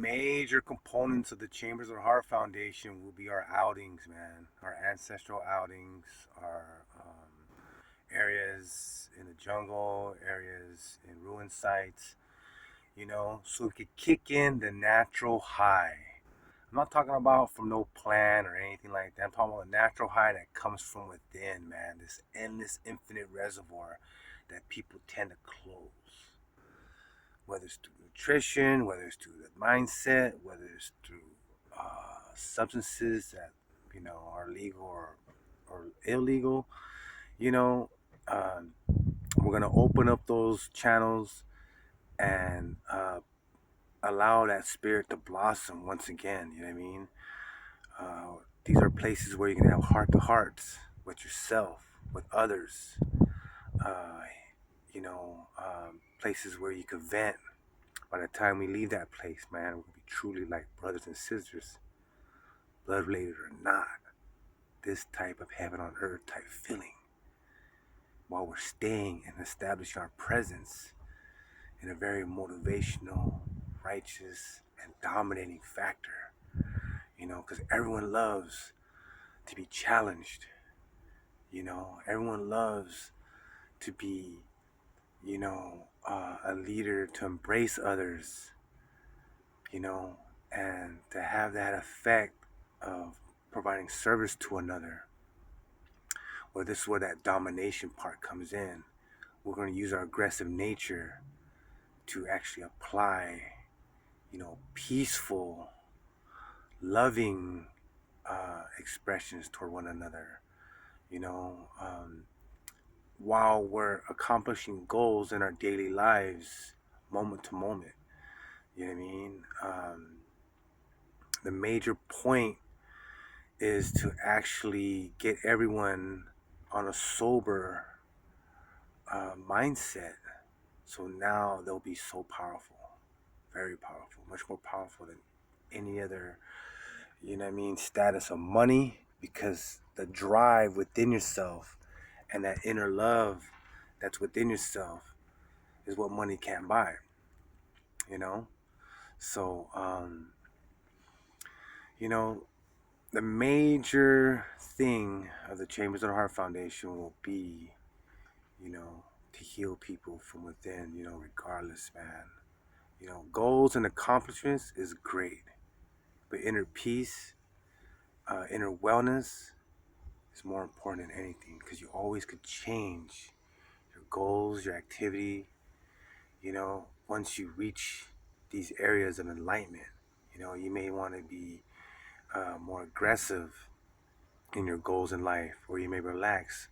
major components of the Chambers of the Heart Foundation will be our outings, man. Our ancestral outings, our areas in the jungle, areas in ruin sites, so we could kick in the natural high. I'm not talking about from no plan or anything like that. I'm talking about a natural high that comes from within, man. This endless, infinite reservoir that people tend to close. Whether it's through nutrition, whether it's through the mindset, whether it's through substances that are legal or illegal. You know, um, we're gonna open up those channels and allow that spirit to blossom once again. You know what I mean? These are places where you can have heart to hearts with yourself, with others. Uh, places where you can vent. By the time we leave that place, man, we'll be truly like brothers and sisters, blood related or not. This type of heaven on earth type feeling, while we're staying and establishing our presence in a very motivational, righteous, and dominating factor. Because everyone loves to be challenged. Everyone loves to be, a leader, to embrace others, you know, and to have that effect of providing service to another. Well, this is where that domination part comes in. We're going to use our aggressive nature to actually apply, peaceful, loving expressions toward one another, you know, um, while we're accomplishing goals in our daily lives, moment to moment. You know what I mean? The major point is to actually get everyone on a sober mindset. So now they'll be so powerful, very powerful, much more powerful than any other, status of money, because the drive within yourself and that inner love that's within yourself is what money can't buy, you know? So, you know, the major thing of the Chambers of the Heart Foundation will be, to heal people from within, regardless, man. Goals and accomplishments is great, but inner peace, inner wellness is more important than anything, because you always could change your goals, your activity, once you reach these areas of enlightenment. You may want to be more aggressive in your goals in life, or you may relax,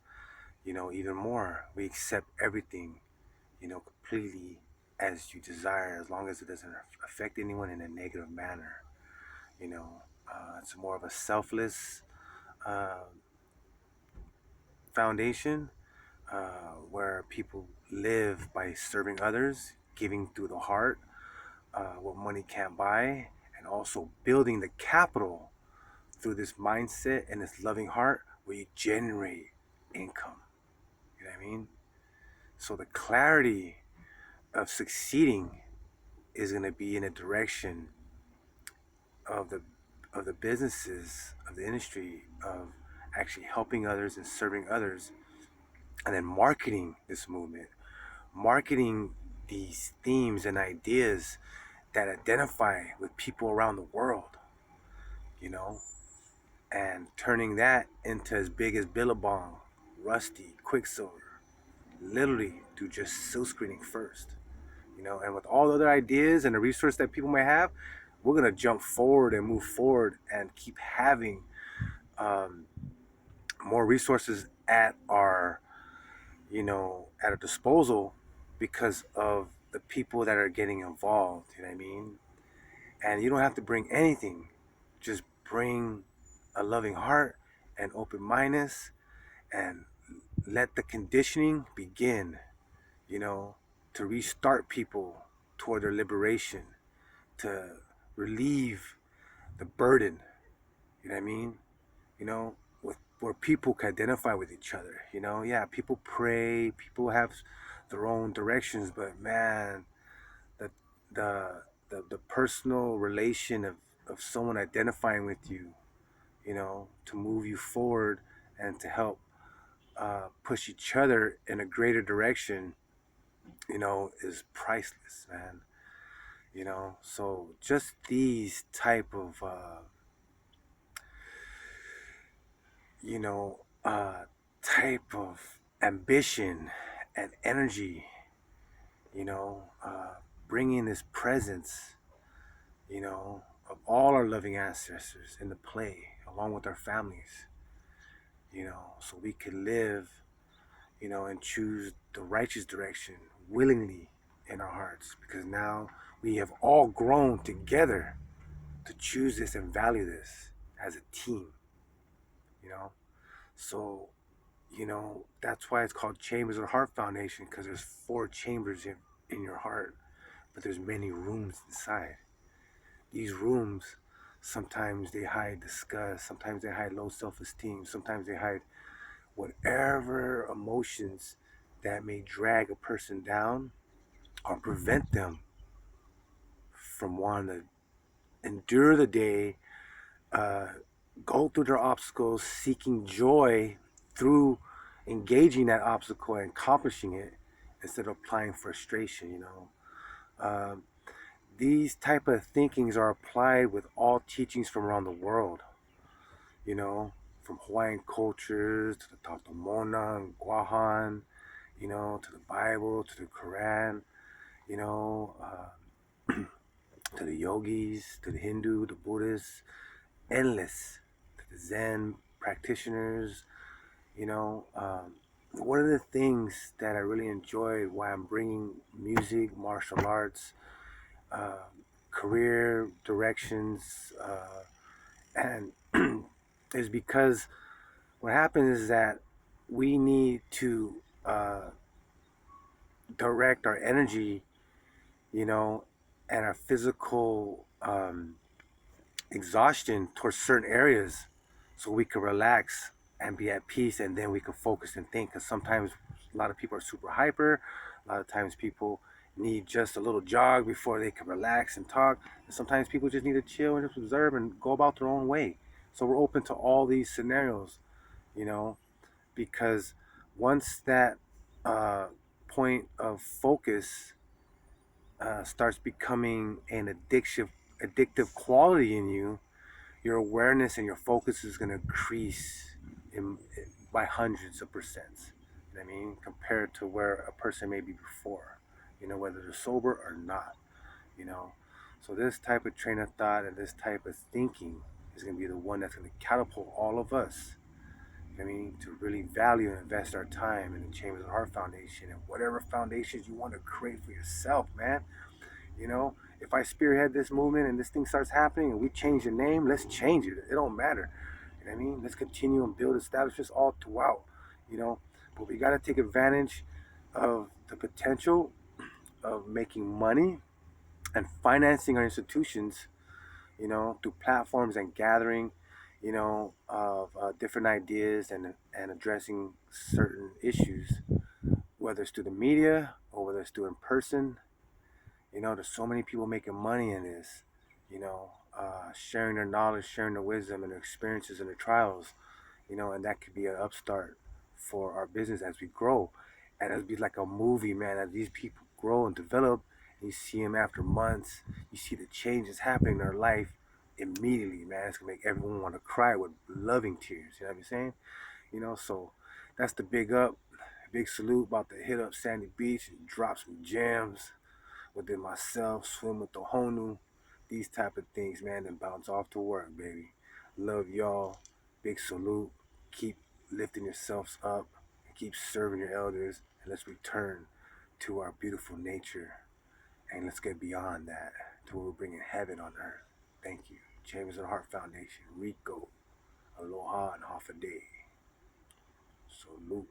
even more. We accept everything, completely as you desire, as long as it doesn't affect anyone in a negative manner. It's more of a selfless uh, foundation, where people live by serving others, giving through the heart, what money can't buy, and also building the capital through this mindset and this loving heart where you generate income. You know what I mean? So the clarity of succeeding is going to be in a direction of the businesses of the industry of actually helping others and serving others, and then marketing this movement, marketing these themes and ideas that identify with people around the world, you know, and turning that into as big as Billabong, Rusty, Quicksilver, literally through just silk screening first, and with all the other ideas and the resources that people may have, we're gonna jump forward and move forward and keep having um, more resources at our disposal, because of the people that are getting involved. You know what I mean? And you don't have to bring anything; just bring a loving heart and open mindedness, and let the conditioning begin. You know, to restart people toward their liberation, to relieve the burden. You know what I mean? With where people can identify with each other. Yeah, people pray, people have their own directions, but man, the the the personal relation of someone identifying with you, to move you forward and to help push each other in a greater direction, is priceless, man. So just these type of you know type of ambition and energy, you know uh, bringing this presence, of all our loving ancestors into play along with our families, so we could live, and choose the righteous direction willingly in our hearts, because now we have all grown together to choose this and value this as a team, you know. So, that's why it's called Chambers of the Heart Foundation, because there's four chambers in your heart, but there's many rooms inside. These rooms, sometimes they hide disgust, sometimes they hide low self-esteem, sometimes they hide whatever emotions that may drag a person down or prevent them from wanting to endure the day, uh, go through their obstacles, seeking joy through engaging that obstacle and accomplishing it instead of applying frustration. Um, these type of thinkings are applied with all teachings from around the world. You know, from Hawaiian cultures to the Tatamona and Guahan, to the Bible, to the Quran, you know, to the yogis, to the Hindu, the Buddhists, endless, to the Zen practitioners. One of the things that I really enjoyed why I'm bringing music, martial arts, uh, career directions, and is because what happens is that we need to direct our energy, you know, and our physical exhaustion towards certain areas so we can relax and be at peace, and then we can focus and think. Because sometimes a lot of people are super hyper, a lot of times people need just a little jog before they can relax and talk, and sometimes people just need to chill and just observe and go about their own way. So we're open to all these scenarios, you know because once that uh, point of focus starts becoming an addictive quality in you, your awareness and your focus is going to increase by hundreds of percents. You know what I mean? Compared to where a person may be before, whether they're sober or not, you know. So this type of train of thought and this type of thinking is going to be the one that's going to catapult all of us, to really value and invest our time in the Chambers of the Heart Foundation and whatever foundations you want to create for yourself, man. If I spearhead this movement and this thing starts happening and we change the name, let's change it. It don't matter. You know what I mean? Let's continue and build establishments all throughout, you know. But we got to take advantage of the potential of making money and financing our institutions, through platforms and gathering, of different ideas and addressing certain issues, whether it's through the media or whether it's through in person. There's so many people making money in this, sharing their knowledge, sharing their wisdom and their experiences and their trials, and that could be an upstart for our business as we grow. And it'll be like a movie, man, as these people grow and develop, and you see them after months, you see the changes happening in their life immediately, man. It's gonna make everyone want to cry with loving tears, you know what I'm saying? So that's the big up, big salute, about to hit up Sandy Beach and drop some gems within myself, swim with the Honu, these type of things, man, and bounce off to work, baby. Love y'all. Big salute. Keep lifting yourselves up and keep serving your elders, and let's return to our beautiful nature, and let's get beyond that to where we're bringing heaven on earth. Thank you. Chambers of the Heart Foundation, Rico, aloha and half a day. Salute.